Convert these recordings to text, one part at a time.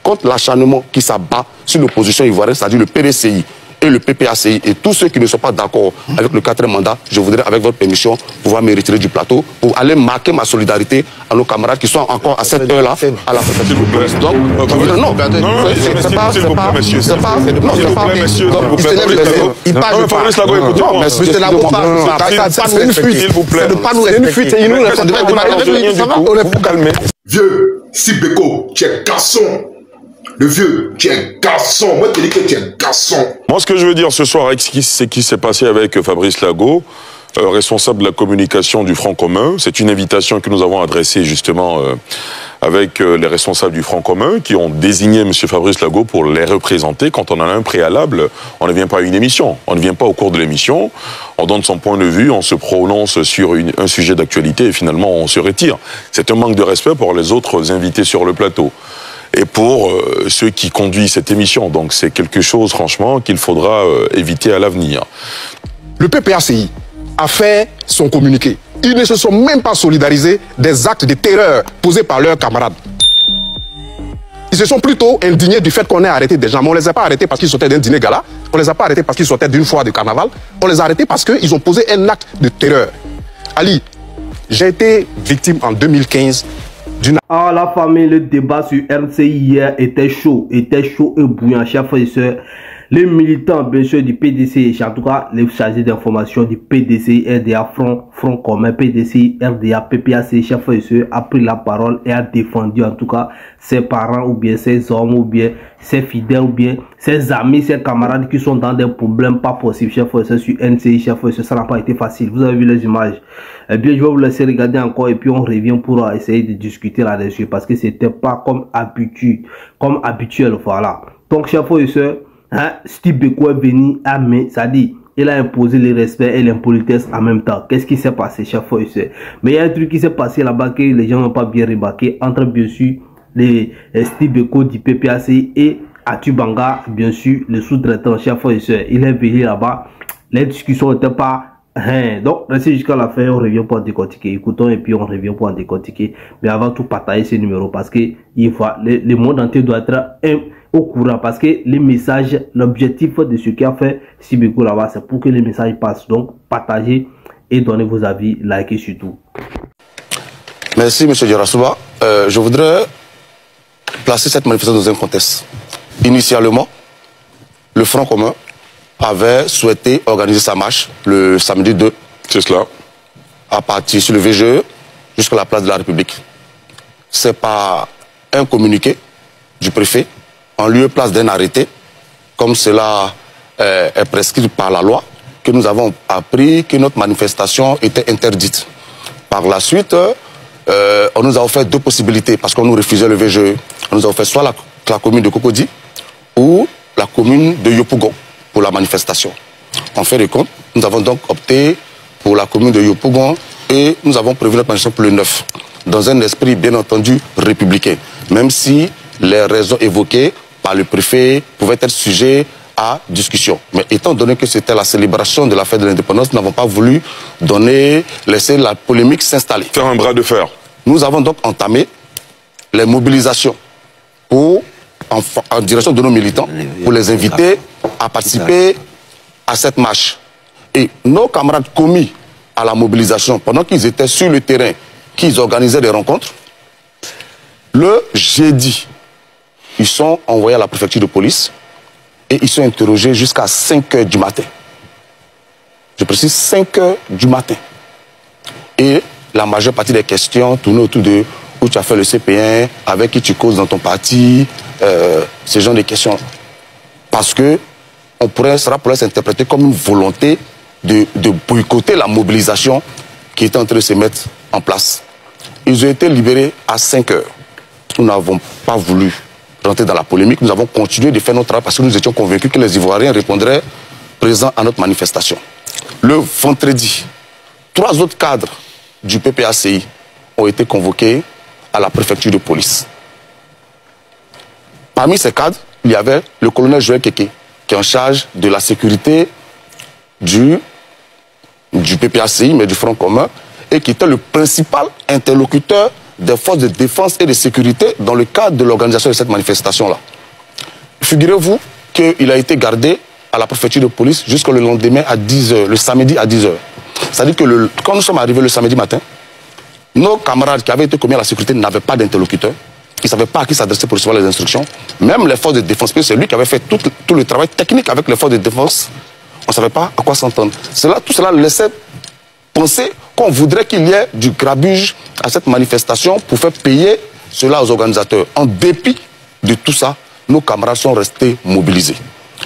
contre l'acharnement qui s'abat sur l'opposition ivoirienne, c'est-à-dire le PDCI et le PPACI et tous ceux qui ne sont pas d'accord avec le 4e mandat, je voudrais, avec votre permission, pouvoir me retirer du plateau pour aller marquer ma solidarité à nos camarades qui sont encore à cette heure-là à la préfecture de police. Donc, non, c'est pas, il parle Fabrice Lago, écoutez-moi. C'est une fuite, s'il vous plaît. C'est une fuite, il nous laisse démarrer avec lui, ça va, on est pour calmer. Vieux, Sibeko, tu es garçon. Le vieux, tu es garçon. Moi, je te dis que tu es garçon. Moi, ce que je veux dire ce soir, c'est ce qui s'est passé avec Fabrice Lago, responsable de la communication du Front commun. C'est une invitation que nous avons adressée justement avec les responsables du Front commun qui ont désigné M. Fabrice Lago pour les représenter. Quand on a un préalable, on ne vient pas à une émission. On ne vient pas au cours de l'émission. On donne son point de vue, on se prononce sur un sujet d'actualité et finalement on se retire. C'est un manque de respect pour les autres invités sur le plateau. Et pour ceux qui conduisent cette émission. Donc c'est quelque chose, franchement, qu'il faudra éviter à l'avenir. Le PPACI a fait son communiqué. Ils ne se sont même pas solidarisés des actes de terreur posés par leurs camarades. Ils se sont plutôt indignés du fait qu'on ait arrêté des gens. Mais on ne les a pas arrêtés parce qu'ils sortaient d'un dîner gala. On ne les a pas arrêtés parce qu'ils sortaient d'une foire de carnaval. On les a arrêtés parce qu'ils ont posé un acte de terreur. Ali, j'ai été victime en 2015 d'une... Ah, la famille, le débat sur RCI hier était chaud et bouillant, chers frères et sœurs. Les militants, bien sûr, du PDC, en tout cas, les chargés d'information du PDC, RDA, Front commun, PDC, RDA, PPAC, chers frères et sœurs, a pris la parole et a défendu, en tout cas, ses parents, ou bien ses hommes, ou bien ses fidèles, ou bien ses amis, ses camarades qui sont dans des problèmes pas possibles, chers frères et sœurs, sur NCI, chers frères et sœurs, ça n'a pas été facile. Vous avez vu les images. Eh bien, je vais vous laisser regarder encore et puis on revient pour essayer de discuter là-dessus parce que c'était pas comme habituel, voilà. Donc, chers frères et sœurs, hein, Steve Beko est venu à main, ça dit, il a imposé le respect et l'impolitesse en même temps. Qu'est-ce qui s'est passé, chers frères et sœurs? Mais il y a un truc qui s'est passé là-bas que les gens n'ont pas bien remarqué entre, bien sûr, les Steve Beko du PPAC et Atubanga, bien sûr, le sous-traitant, chers frères et sœurs. Il est venu là-bas, les discussions n'étaient pas... Donc, restez jusqu'à la fin, on revient pour en décortiquer. Écoutons et puis on revient pour en décortiquer. Mais avant tout, partagez ces numéros parce que le monde entier doit être au courant parce que les messages, l'objectif de ce qui a fait Sibeko là-bas, c'est pour que les messages passent. Donc, partagez et donnez vos avis, likez surtout. Merci, M. Djarasouba. Je voudrais placer cette manifestation dans un contexte. Initialement, le Front commun avait souhaité organiser sa marche le samedi 2. C'est cela. À partir sur le VGE jusqu'à la place de la République. C'est par un communiqué du préfet, en lieu et place d'un arrêté, comme cela est prescrit par la loi, que nous avons appris que notre manifestation était interdite. Par la suite, on nous a offert deux possibilités, parce qu'on nous refusait le VGE. On nous a offert soit la commune de Cocody ou la commune de Yopougon pour la manifestation. En fin de compte, nous avons donc opté pour la commune de Yopougon et nous avons prévu notre manifestation pour le 9, dans un esprit bien entendu républicain, même si les raisons évoquées par le préfet pouvaient être sujets à discussion. Mais étant donné que c'était la célébration de la fête de l'indépendance, nous n'avons pas voulu laisser la polémique s'installer. Faire un bras de fer. Nous avons donc entamé les mobilisations en direction de nos militants pour les inviter à participer à cette marche. Et nos camarades commis à la mobilisation, pendant qu'ils étaient sur le terrain, qu'ils organisaient des rencontres, le jeudi, ils sont envoyés à la préfecture de police et ils sont interrogés jusqu'à 5 h du matin. Je précise 5 h du matin. Et la majeure partie des questions tournaient autour de où tu as fait le CP1, avec qui tu causes dans ton parti, ce genre de questions. Parce que ça pourrait s'interpréter comme une volonté de boycotter la mobilisation qui était en train de se mettre en place. Ils ont été libérés à 5 h. Nous n'avons pas voulu rentrer dans la polémique. Nous avons continué de faire notre travail parce que nous étions convaincus que les Ivoiriens répondraient présents à notre manifestation. Le vendredi, 3 autres cadres du PPACI ont été convoqués à la préfecture de police. Parmi ces cadres, il y avait le colonel Joël Keke, qui est en charge de la sécurité du PPACI, mais du Front commun, et qui était le principal interlocuteur des forces de défense et de sécurité dans le cadre de l'organisation de cette manifestation-là. Figurez-vous qu'il a été gardé à la préfecture de police jusqu'au lendemain à 10h, le samedi à 10h. C'est-à-dire que quand nous sommes arrivés le samedi matin, nos camarades qui avaient été commis à la sécurité n'avaient pas d'interlocuteur. Ils ne savaient pas à qui s'adresser pour recevoir les instructions. Même les forces de défense, c'est lui qui avait fait tout le travail technique avec les forces de défense. On ne savait pas à quoi s'entendre. Tout cela laissait penser qu'on voudrait qu'il y ait du grabuge à cette manifestation pour faire payer cela aux organisateurs. En dépit de tout ça, nos camarades sont restés mobilisés.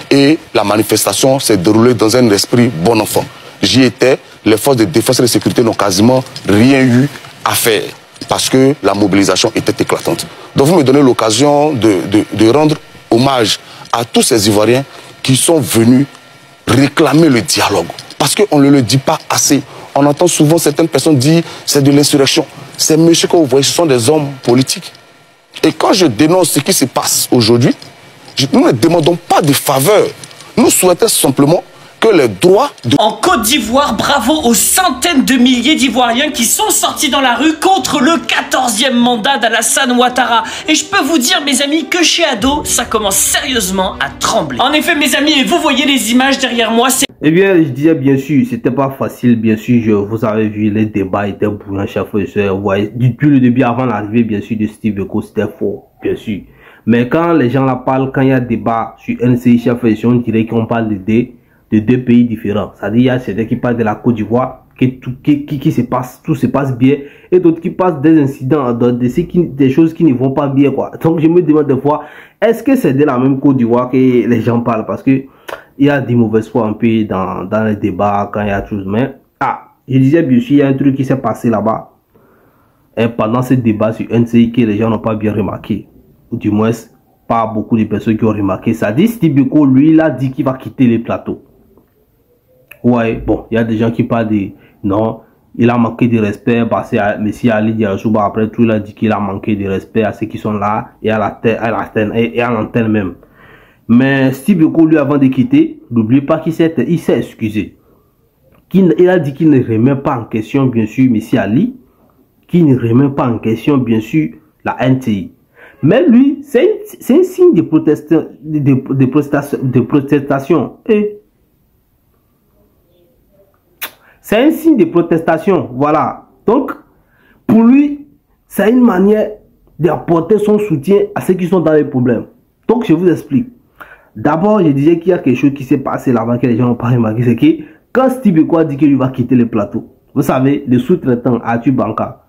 Et la manifestation s'est déroulée dans un esprit bon enfant. J'y étais, les forces de défense et de sécurité n'ont quasiment rien eu à faire parce que la mobilisation était éclatante. Donc vous me donnez l'occasion de rendre hommage à tous ces Ivoiriens qui sont venus réclamer le dialogue. Parce qu'on ne le dit pas assez. On entend souvent certaines personnes dire c'est de l'insurrection. Ces messieurs que vous voyez, ce sont des hommes politiques. Et quand je dénonce ce qui se passe aujourd'hui, nous ne demandons pas de faveur. Nous souhaitons simplement que les droits de... En Côte d'Ivoire, bravo aux centaines de milliers d'Ivoiriens qui sont sortis dans la rue contre le 14e mandat d'Alassane Ouattara. Et je peux vous dire, mes amis, que chez Ado, ça commence sérieusement à trembler. En effet, mes amis, et vous voyez les images derrière moi, c'est... Eh bien, je disais bien sûr, c'était pas facile, bien sûr, vous avez vu, les débats étaient brûlants, chers frères et sœurs, vous voyez, depuis le début, avant l'arrivée, bien sûr, de Steve Biko, c'était faux, bien sûr. Mais quand les gens la parlent, quand il y a débat sur NCI, chers frères et sœurs, on dirait qu'on parle de deux pays différents. C'est-à-dire, il y a certains qui parlent de la Côte d'Ivoire, tout se passe bien, et d'autres qui passent des incidents, des choses qui ne vont pas bien, quoi. Donc, je me demande des fois, est-ce que c'est de la même Côte d'Ivoire que les gens parlent? Parce que il y a des mauvaises fois un peu dans les débats, quand il y a tout. Mais, je disais, bien sûr, il y a un truc qui s'est passé là-bas. Et pendant ce débat sur NCI que les gens n'ont pas bien remarqué. Ou du moins, pas beaucoup de personnes qui ont remarqué ça. Dit Steve Biko, lui, il a dit qu'il va quitter les plateaux. Ouais, bon, il y a des gens qui parlent de... Non, il a manqué de respect. Parce que M. Ali Diarachouba, après tout, il a dit qu'il a manqué de respect à ceux qui sont là et à l'antenne même. Mais Steve Biko, lui, avant de quitter, n'oubliez pas qu'il s'est excusé. Il a dit qu'il ne remet pas en question, bien sûr, M. Ali, qu'il ne remet pas en question, bien sûr, la NTI. Mais lui, c'est un signe de protestation. C'est un signe de protestation, voilà. Donc, pour lui, c'est une manière d'apporter son soutien à ceux qui sont dans les problèmes. Donc, je vous explique. D'abord, je disais qu'il y a quelque chose qui s'est passé là-bas que les gens n'ont pas remarqué. C'est que quand Steve Biko a dit qu'il va quitter le plateau, vous savez, le sous-traitant Arthur Banka,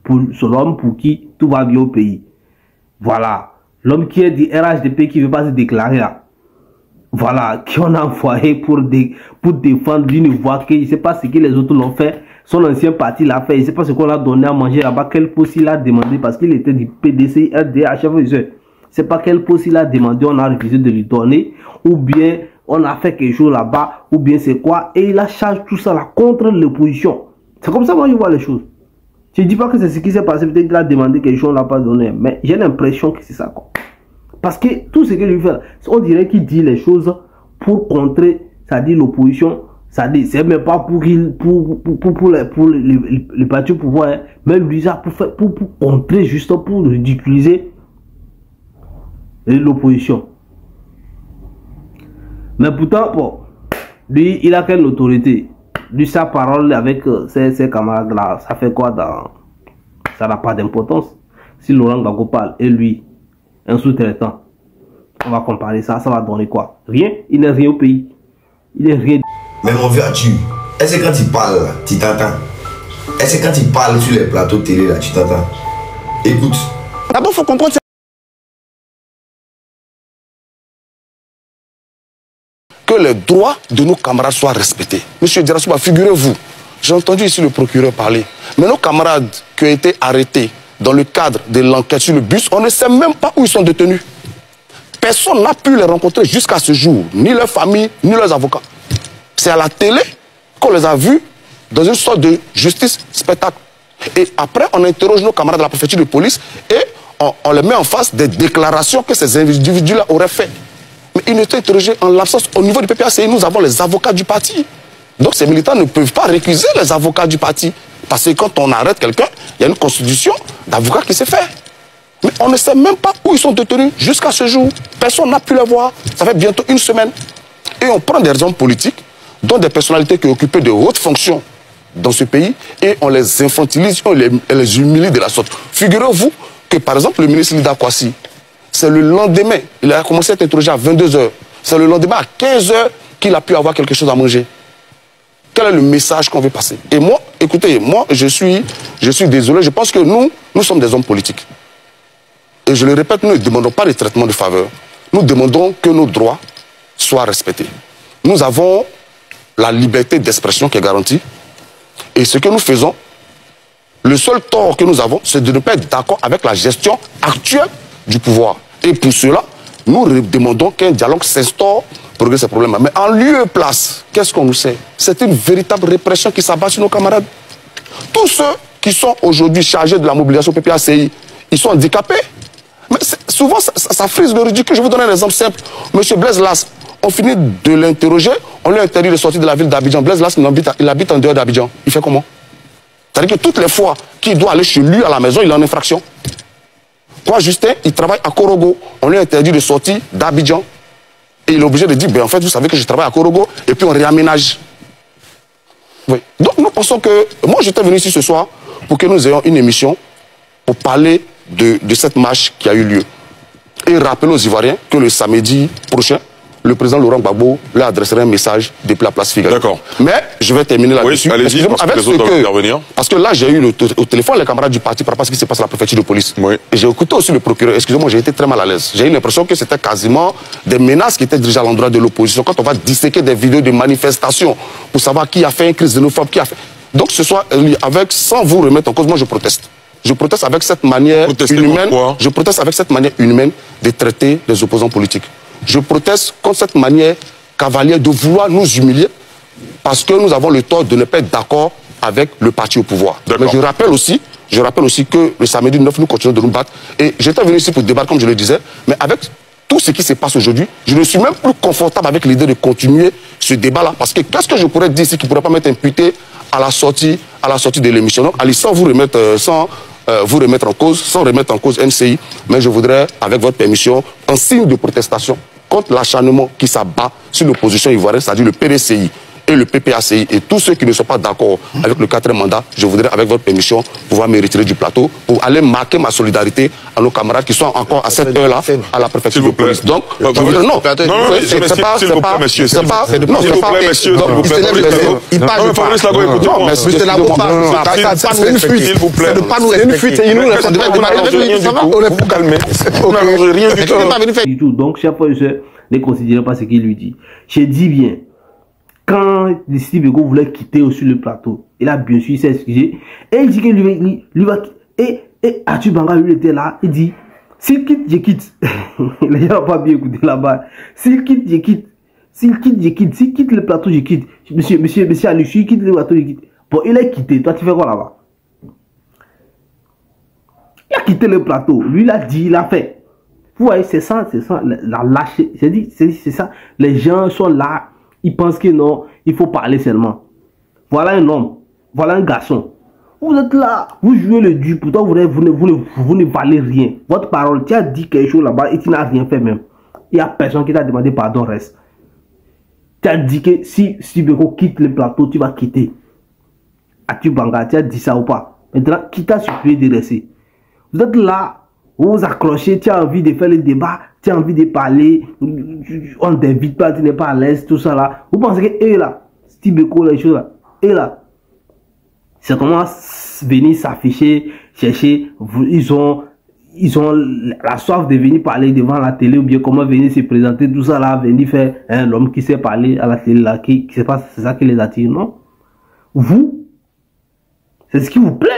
c'est l'homme pour qui tout va bien au pays. Voilà. L'homme qui est du RHDP qui ne veut pas se déclarer là. Voilà. Qui on a envoyé pour défendre d'une voix que je ne sais pas ce que les autres l'ont fait. Son ancien parti l'a fait. Je ne sais pas ce qu'on a donné à manger là-bas. Quel poste il a demandé parce qu'il était du PDC, RDA, chef de c'est pas quel poste il a demandé, on a refusé de lui donner, ou bien on a fait quelque chose là-bas, ou bien c'est quoi, et il a chargé tout ça là contre l'opposition. C'est comme ça que moi je vois les choses. Je ne dis pas que c'est ce qui s'est passé, peut-être qu'il a demandé quelque chose, on l'a pas donné, mais j'ai l'impression que c'est ça, quoi. Parce que tout ce qu'il lui fait, on dirait qu'il dit les choses pour contrer, c'est-à-dire l'opposition, c'est-à-dire, c'est même pas pour les partis au pouvoir, hein, mais lui ça pour contrer, juste pour ridiculiser l'opposition. Mais pourtant, bon, lui, il a quelle autorité? Lui, sa parole avec ses camarades là, ça fait quoi dans... Ça n'a pas d'importance. Si Laurent Gbagbo parle et lui, un sous-traitant, on va comparer ça, ça va donner quoi? Rien, il n'est rien au pays. Il n'est rien. Mais mon vieux, est-ce que quand il parle là, tu t'entends? Est-ce que quand il parle sur les plateaux télé là, tu t'entends? Écoute. D'abord, il faut comprendre que les droits de nos camarades soient respectés. Monsieur Diarachouba, figurez-vous, j'ai entendu ici le procureur parler, mais nos camarades qui ont été arrêtés dans le cadre de l'enquête sur le bus, on ne sait même pas où ils sont détenus. Personne n'a pu les rencontrer jusqu'à ce jour, ni leur famille, ni leurs avocats. C'est à la télé qu'on les a vus dans une sorte de justice spectacle. Et après, on interroge nos camarades de la préfecture de police et on les met en face des déclarations que ces individus-là auraient faites. Mais ils étaient interrogés en l'absence. Au niveau du PPACI, nous avons les avocats du parti. Donc ces militants ne peuvent pas récuser les avocats du parti. Parce que quand on arrête quelqu'un, il y a une constitution d'avocats qui s'est faite. Mais on ne sait même pas où ils sont détenus jusqu'à ce jour. Personne n'a pu les voir. Ça fait bientôt une semaine. Et on prend des hommes politiques, dont des personnalités qui occupaient de hautes fonctions dans ce pays, et on les infantilise, on les humilie de la sorte. Figurez-vous que, par exemple, le ministre Lida Kwasi, c'est le lendemain, il a commencé à être interrogé à 22 h. C'est le lendemain à 15 h qu'il a pu avoir quelque chose à manger. Quel est le message qu'on veut passer? Et moi, écoutez, moi, je suis désolé, je pense que nous sommes des hommes politiques. Et je le répète, nous ne demandons pas de traitement de faveur. Nous demandons que nos droits soient respectés. Nous avons la liberté d'expression qui est garantie. Et ce que nous faisons, le seul tort que nous avons, c'est de ne pas être d'accord avec la gestion actuelle du pouvoir. Et pour cela, nous demandons qu'un dialogue s'instaure pour régler ces problèmes. Mais en lieu et place, qu'est-ce qu'on nous sait? C'est une véritable répression qui s'abat sur nos camarades. Tous ceux qui sont aujourd'hui chargés de la mobilisation PPACI, ils sont handicapés. Mais souvent, ça frise le ridicule. Je vais vous donner un exemple simple. Monsieur Blaise Las, on finit de l'interroger, on lui a interdit de sortir de la ville d'Abidjan. Blaise Las, il habite en dehors d'Abidjan. Il fait comment? C'est-à-dire que toutes les fois qu'il doit aller chez lui à la maison, il est en infraction. Quoi, Justin, il travaille à Korogo. On lui a interdit de sortir d'Abidjan. Et il est obligé de dire, ben en fait, vous savez que je travaille à Korogo, et puis on réaménage. Oui. Donc nous pensons que... Moi, j'étais venu ici ce soir pour que nous ayons une émission pour parler de cette marche qui a eu lieu. Et rappeler aux Ivoiriens que le samedi prochain, le président Laurent Gbagbo leur adresserait un message depuis la place Figaro. D'accord. Mais je vais terminer là-dessus. Oui, allez-y, parce que là, j'ai eu au téléphone les camarades du parti par rapport à ce qui se passe à la préfecture de police. Oui. Et j'ai écouté aussi le procureur. Excusez-moi, j'ai été très mal à l'aise. J'ai eu l'impression que c'était quasiment des menaces qui étaient dirigées à l'endroit de l'opposition. Quand on va disséquer des vidéos de manifestations pour savoir qui a fait une crise xénophobe, qui a fait... Donc ce soir, sans vous remettre en cause, moi je proteste. Je proteste avec cette manière inhumaine. Je proteste avec cette manière inhumaine de traiter les opposants politiques. Je proteste contre cette manière cavalière de vouloir nous humilier parce que nous avons le tort de ne pas être d'accord avec le parti au pouvoir. Mais je rappelle aussi que le samedi 9, nous continuons de nous battre. Et j'étais venu ici pour débattre, comme je le disais, mais avec tout ce qui se passe aujourd'hui, je ne suis même plus confortable avec l'idée de continuer ce débat-là. Parce que qu'est-ce que je pourrais dire ici qui ne pourrait pas m'être imputé à la sortie de l'émission? Donc, allez, sans vous remettre en cause, sans remettre en cause NCI, mais je voudrais, avec votre permission, en signe de protestation contre l'acharnement qui s'abat sur l'opposition ivoirienne, c'est-à-dire le PDCI et le PPACI et tous ceux qui ne sont pas d'accord avec le 4e mandat, je voudrais, avec votre permission, pouvoir me retirer du plateau pour aller marquer ma solidarité à nos camarades qui sont encore à cette heure-là à la préfecture de police. Donc, non, c'est pas... S'il vous plaît, monsieur. S'il vous plaît, monsieur. Il parle pas. Fabrice Lago, écoutez-moi. Monsieur Lago, c'est une fuite. S'il vous plaît. C'est une fuite. Il nous laisse vous calmer. On n'arrange rien du tout. Donc, chaque fois, je ne considère pas ce qu'il lui dit. Je dis bien. Quand Steve Beko voulait quitter aussi le plateau, il a bien sûr s'est excusé. Et il dit que lui va quitter. Et Arthur Banga, lui, était là. Il dit, s'il quitte, je quitte. Les gens n'ont pas bien écouté là-bas. S'il quitte, je quitte. S'il quitte, je quitte. S'il quitte le plateau, je quitte. Monsieur Ali, s'il quitte le plateau, je quitte. Bon, il a quitté. Toi, tu fais quoi là-bas? Il a quitté le plateau. Lui, il a dit, il a fait. Vous voyez, c'est ça, la lâcher. J'ai dit, c'est ça. Les gens sont là. Ils pensent que non, il faut parler seulement. Voilà un homme, voilà un garçon. Vous êtes là, vous jouez le dur, pourtant vous ne valez rien. Votre parole, tu as dit quelque chose là-bas et tu n'as rien fait même. Il n'y a personne qui t'a demandé pardon, reste. Tu as dit que si Beko quitte le plateau, tu vas quitter. Arthur Banga, tu as dit ça ou pas? Maintenant, qui t'a supplié de rester? Vous êtes là, vous vous accrochez, tu as envie de faire le débat, tu as envie de parler, on ne t'invite pas, tu n'es pas à l'aise, tout ça là. Vous pensez que eux là, Steve Beko, les choses là, eux là, c'est comment venir s'afficher, chercher, ils ont la soif de venir parler devant la télé ou bien comment venir se présenter, tout ça là, venir faire l'homme qui sait parler à la télé là, c'est ça qui les attire, non? Vous, c'est ce qui vous plaît.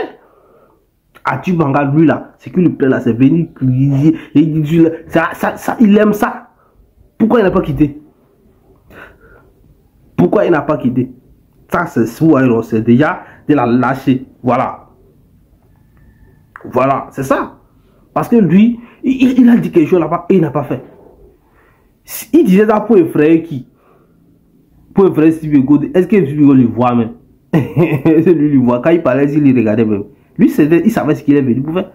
Arthur Banga, lui là, ce qui lui plaît là, c'est venir crier, il aime ça. Pourquoi il n'a pas quitté? Pourquoi il n'a pas quitté? Ça, c'est déjà de la lâcher. Voilà. Voilà, c'est ça. Parce que lui, il a dit quelque chose là-bas et il n'a pas fait. Il disait ça pour effrayer qui? Pour effrayer Steve Beko. Est-ce que Steve Beko le voit même? Lui, il voit. Quand il parlait, il regardait même. Lui, il savait ce qu'il est venu pour faire.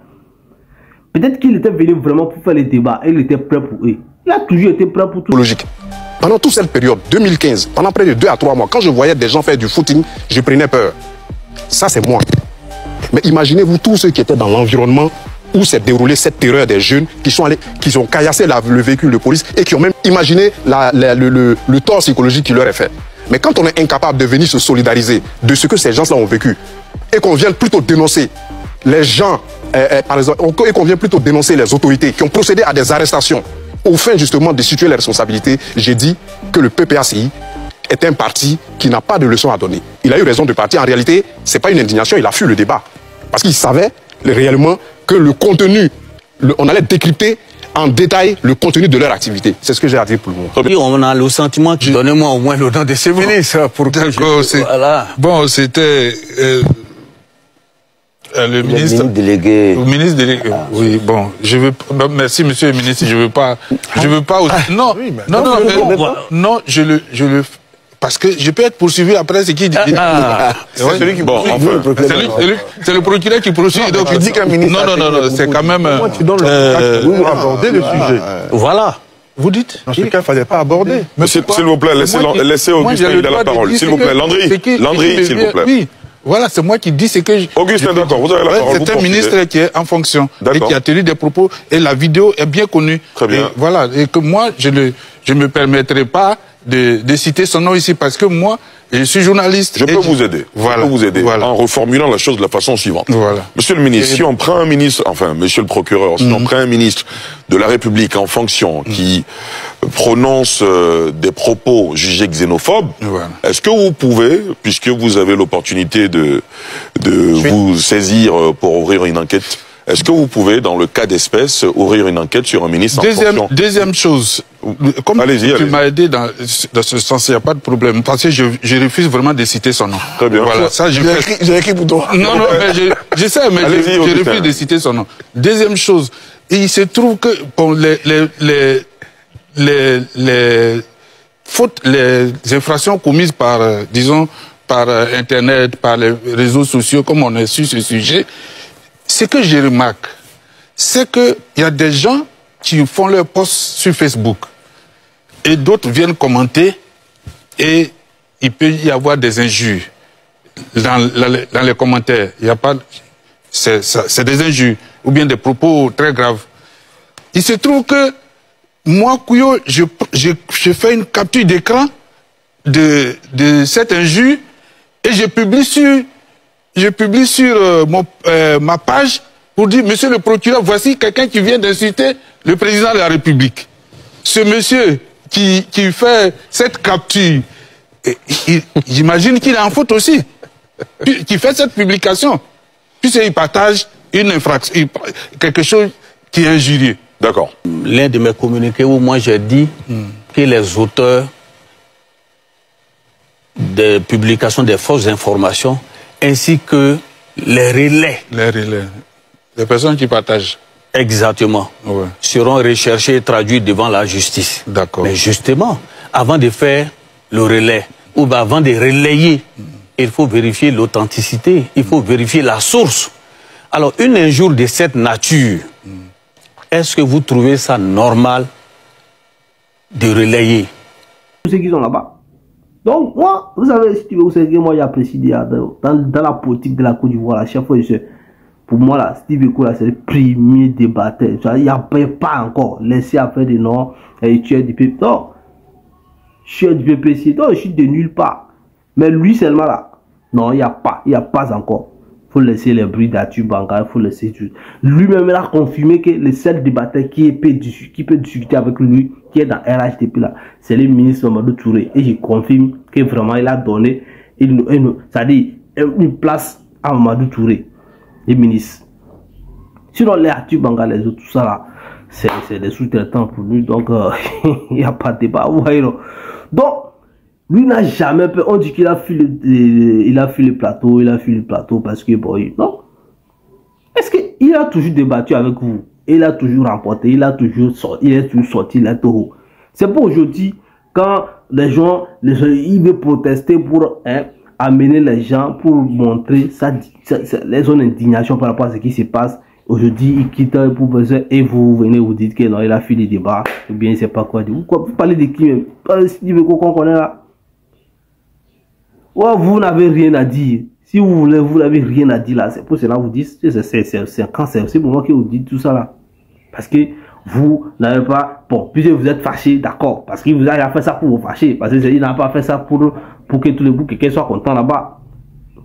Peut-être qu'il était venu vraiment pour faire les débats et il était prêt pour eux. Il a toujours été prêt pour tout. Logique. Pendant toute cette période, 2015, pendant près de 2 à 3 mois, quand je voyais des gens faire du footing, je prenais peur. Ça, c'est moi. Mais imaginez-vous tous ceux qui étaient dans l'environnement où s'est déroulée cette terreur des jeunes qui sont allés, qui ont caillassé le véhicule de police et qui ont même imaginé le tort psychologique qui leur est fait. Mais quand on est incapable de venir se solidariser de ce que ces gens-là ont vécu et qu'on vient plutôt dénoncer les gens, par exemple, et qu'on vient plutôt dénoncer les autorités qui ont procédé à des arrestations au fin justement de situer les responsabilités, j'ai dit que le PPACI est un parti qui n'a pas de leçon à donner. Il a eu raison de partir. En réalité, ce n'est pas une indignation, il a fui le débat. Parce qu'il savait réellement que le contenu, on allait décrypter en détail le contenu de leur activité. C'est ce que j'ai à dire pour le moment. Oui, on a le sentiment que donnez-moi au moins le nom de ces ministres. Voilà. Bon, c'était le ministre délégué. Le ministre délégué. Ah, oui, bon, je veux. Merci, monsieur le ministre. Je veux pas aussi. Non, oui, non, je le. Parce que je peux être poursuivi après ce qu'il dit. C'est celui qui bon, c'est le procureur qui poursuit. Donc il dit qu'un ministre. Non, c'est quand même. Moi, tu donnes le aborder le sujet. Voilà. Vous dites? Dans ce cas, il ne fallait pas aborder. S'il vous plaît, laissez Augustin la parole. S'il vous plaît, Landry, s'il vous plaît. Oui. Voilà, c'est moi qui dis ce que... Augustin, d'accord, vous avez la parole. C'est un ministre qui est en fonction et qui a tenu des propos et la vidéo est bien connue. Très bien. Et voilà, et que moi, je ne me permettrai pas de citer son nom ici parce que moi, je suis journaliste. Je peux vous aider. Voilà. Je peux vous aider en reformulant la chose de la façon suivante. Voilà. Monsieur le ministre, si on prend un ministre, enfin, monsieur le procureur, si on prend un ministre de la République en fonction qui prononce des propos jugés xénophobes, est-ce que vous pouvez, puisque vous avez l'opportunité de vous saisir pour ouvrir une enquête, est-ce que vous pouvez, dans le cas d'espèce, ouvrir une enquête sur un ministre en fonction? Deuxième chose, comme tu m'as aidé dans ce sens, il n'y a pas de problème, parce que je refuse vraiment de citer son nom. Très bien. Voilà, ça, j'ai écrit pour toi. Non, mais je sais, mais je refuse de citer son nom. Deuxième chose, il se trouve que bon, les fautes, les infractions commises par, disons, par Internet, par les réseaux sociaux, comme on est sur ce sujet, ce que je remarque, c'est qu'il y a des gens qui font leur post sur Facebook et d'autres viennent commenter et il peut y avoir des injures dans les commentaires. Il y a pas, c'est des injures ou bien des propos très graves. Il se trouve que moi, Kouyo, je fais une capture d'écran de cette injure et je publie sur ma page pour dire, monsieur le procureur, voici quelqu'un qui vient d'insulter le président de la République. Ce monsieur qui fait cette capture, j'imagine qu'il est en faute aussi, qui fait cette publication, puisqu'il partage une infraction, quelque chose qui est injurieux. D'accord. L'un de mes communiqués où moi j'ai dit que les auteurs des publications des fausses informations ainsi que les relais. Les personnes qui partagent. Exactement. Ouais. Seront recherchés et traduits devant la justice. D'accord. Mais justement, avant de faire le relais, ou bien avant de relayer, il faut vérifier l'authenticité, il faut vérifier la source. Alors, une injure de cette nature, est-ce que vous trouvez ça normal de relayer? Tous ceux qui sont là-bas. Donc, moi, vous savez, si tu veux, vous savez que moi, j'apprécie dans la politique de la Côte d'Ivoire, la chef, pour moi, là, Steve Biko, là, c'est le premier débatteur. Il n'y a pas encore laissé à faire des noms, et tu es du PP. Non, je suis du PPC, non, je suis de nulle part. Mais lui seulement, là, non, il n'y a pas encore. Il faut laisser les bruits d'Atu Banca, il faut laisser tout. Lui-même, il a confirmé que le seul débatteur qui peut discuter avec lui, qui est dans RHTP là, c'est le ministre Mamadou Touré. Et je confirme que vraiment il a donné c'est-à-dire une place à Mamadou Touré, le ministre. Sinon, les Atu Banca, les autres, tout ça là, c'est des sous-traitants pour lui, donc il n'y a pas de débat. Donc, lui n'a jamais peur. On dit qu'il a fui le plateau, parce que bon, non. Est-ce qu'il a toujours débattu avec vous? Il a toujours remporté, il est toujours sorti là tout. C'est pour aujourd'hui, quand les gens, ils veulent protester pour amener les gens pour montrer son indignation par rapport à ce qui se passe. Aujourd'hui, il quitte pour besoin et vous venez vous dites que non, il a fait des débats, ou bien il ne sait pas quoi dire. Vous parlez de qui même? Qu'on connaît là. Ouais, vous n'avez rien à dire. Si vous voulez, vous n'avez rien à dire là. C'est pour cela que vous dites, c'est pour moi que vous dites tout ça là. Parce que vous n'avez pas, bon, puisque vous êtes fâché, d'accord, parce qu'il vous a fait ça pour vous fâcher, parce qu'il n'a pas fait ça pour que tous les bouts, quelqu'un soit content là-bas.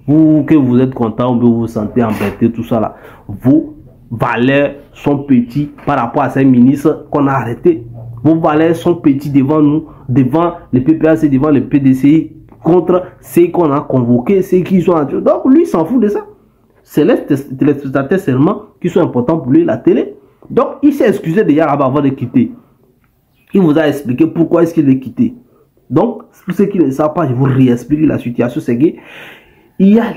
Vous, que vous êtes content, vous vous sentez embêté, tout ça là. Vos valeurs sont petits par rapport à ces ministres qu'on a arrêtés. Vos valeurs sont petits devant nous, devant le PPAC, devant le PDCI, contre ceux qu'on a convoqués, ceux qui sont en Dieu. Donc lui, il s'en fout de ça. C'est les téléspectateurs seulement qui sont importants pour lui, la télé. Donc il s'est excusé déjà là-bas avant de quitter. Il vous a expliqué pourquoi est-ce qu'il est quitté. Donc, pour ceux qui ne savent pas, je vous réexplique la situation. C'est qu'il y a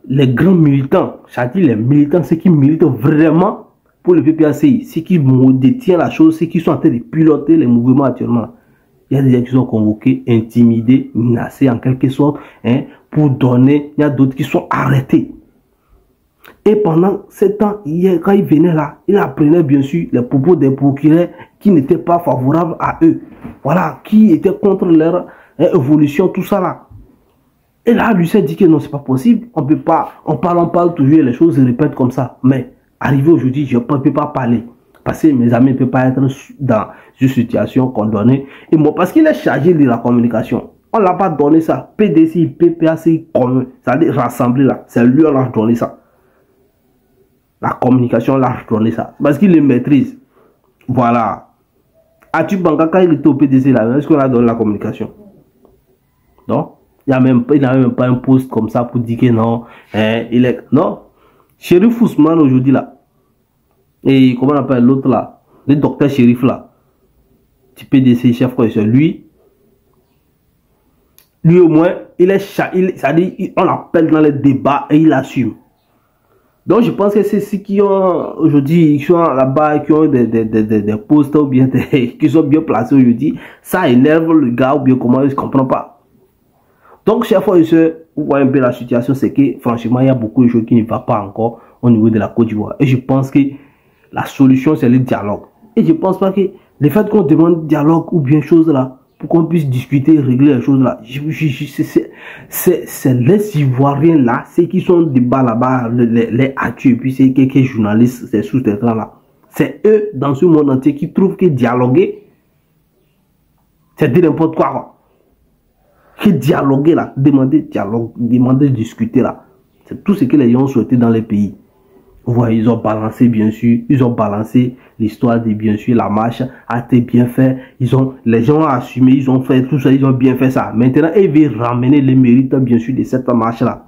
les grands militants, c'est-à-dire les militants, ceux qui militent vraiment pour le PPACI, ceux qui détiennent la chose, ceux qui sont en train de piloter les mouvements actuellement. Il y a des gens qui sont convoqués, intimidés, menacés en quelque sorte, hein, pour donner. Il y a d'autres qui sont arrêtés. Et pendant ce temps, quand il venait là, il apprenait bien sûr les propos des procureurs qui n'étaient pas favorables à eux. Voilà, qui étaient contre leur évolution, tout ça là. Et là, lui s'est dit que non, c'est pas possible. On peut pas, on parle toujours, les choses se répètent comme ça. Mais arrivé aujourd'hui, je ne peux pas parler. Parce que mes amis ne peuvent pas être dans une situation qu'on donnait. Et moi, parce qu'il est chargé de la communication. On ne l'a pas donné ça. PDCI, PPACI, commun. Ça veut dire rassembler là. C'est lui, on l'a donné ça. La communication, on l'a donné ça. Parce qu'il le maîtrise. Voilà. Atu Banga, quand il était au PDC là, est-ce qu'on a donné la communication? Non. Il n'a même pas un poste comme ça pour dire que non. Il est. Non. Chérif Ousmane aujourd'hui là. Et comment on appelle l'autre là? Le docteur Chérif là. Du PDC, chef professeur. Lui au moins, il est c'est-à-dire, on l'appelle dans les débats et il assume. Donc je pense que c'est ceux qui ont aujourd'hui, qui sont là-bas, qui ont des postes ou bien qui sont bien placés aujourd'hui, ça énerve le gars ou bien comment il ne comprend pas. Donc chers frères et sœurs, vous voyez un peu la situation, c'est que franchement il y a beaucoup de choses qui ne vont pas encore au niveau de la Côte d'Ivoire. Et je pense que la solution c'est le dialogue. Et je ne pense pas que le fait qu'on demande dialogue ou bien chose là, pour qu'on puisse discuter et régler les choses là, c'est les Ivoiriens là, ceux qui sont débat là-bas, les actus, et puis c'est quelques journalistes, ces sous-traitants là. C'est eux dans ce monde entier qui trouvent que dialoguer, c'est dire n'importe quoi. Que dialoguer là, demander dialogue, demander discuter là. C'est tout ce que les gens ont souhaité dans les pays. Vous voyez, ils ont balancé bien sûr, ils ont balancé l'histoire de bien sûr la marche a été bien fait. Les gens ont assumé, ils ont fait tout ça, ils ont bien fait ça. Maintenant, ils veulent ramener les mérites bien sûr de cette marche là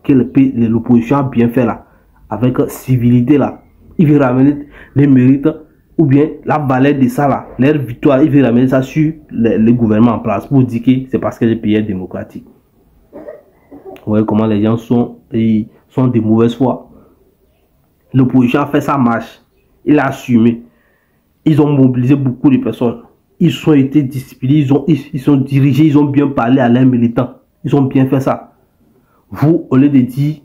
que l'opposition a bien fait là, avec civilité là. Ils veulent ramener les mérites ou bien la valeur de ça là, leur victoire. Ils veulent ramener ça sur le gouvernement en place pour dire que c'est parce que le pays est démocratique. Vous voyez comment les gens sont de mauvaise foi. L'opposition a fait sa marche. Il a assumé. Ils ont mobilisé beaucoup de personnes. Ils ont été disciplinés. Ils sont dirigés. Ils ont bien parlé à leurs militants. Ils ont bien fait ça. Vous, au lieu de dire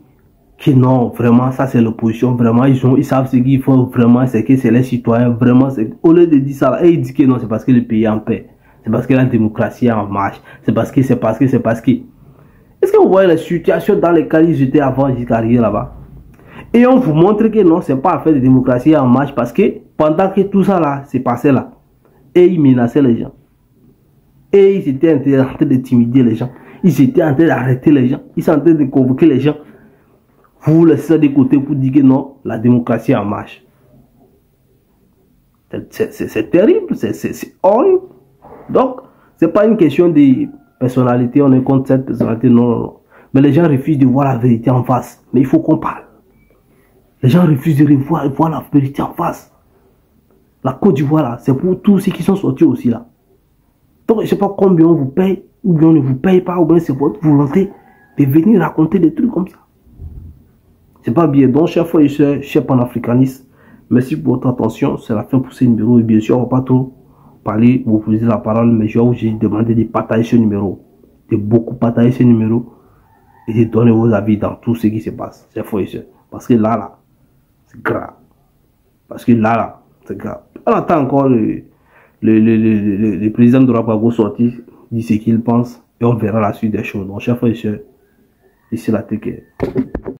que non, vraiment, ça c'est l'opposition. Vraiment, ils savent ce qu'il faut. Vraiment, c'est que c'est les citoyens. Vraiment, au lieu de dire ça, et ils disent que non, c'est parce que le pays est en paix. C'est parce que la démocratie est en marche. C'est parce que. Est-ce que vous voyez la situation dans lesquelles ils étaient avant jusqu'à arriver là-bas? Et on vous montre que non, c'est pas affaire de démocratie en marche parce que pendant que tout ça là s'est passé là, et ils menaçaient les gens. Et ils étaient en train de timider les gens. Ils étaient en train d'arrêter les gens. Ils étaient en train de convoquer les gens. Vous laissez ça de côté pour dire que non, la démocratie est en marche. C'est terrible, c'est horrible. Donc, c'est pas une question de personnalité, on est contre cette personnalité, non. Mais les gens refusent de voir la vérité en face. Mais il faut qu'on parle. Les gens refusent de voir la vérité en face. La Côte d'Ivoire, là, c'est pour tous ceux qui sont sortis aussi, là. Donc, je ne sais pas combien on vous paye, ou bien on ne vous paye pas, ou bien c'est votre volonté de venir raconter des trucs comme ça. C'est pas bien. Donc, chers frères et sœurs, chers panafricanistes, merci pour votre attention. C'est la fin pour ce numéro. Et bien sûr, on ne va pas trop parler, vous poser la parole, mais je vais vous demander de partager ce numéro. De beaucoup partager ce numéro. et de donner vos avis dans tout ce qui se passe, chers frères et sœurs. Parce que là, c'est grave. Parce que là, c'est grave. On attend encore le président de Ouagadougou sortir, dit ce qu'il pense, et on verra la suite des choses. Donc, chers frères et sœurs, ici la tech.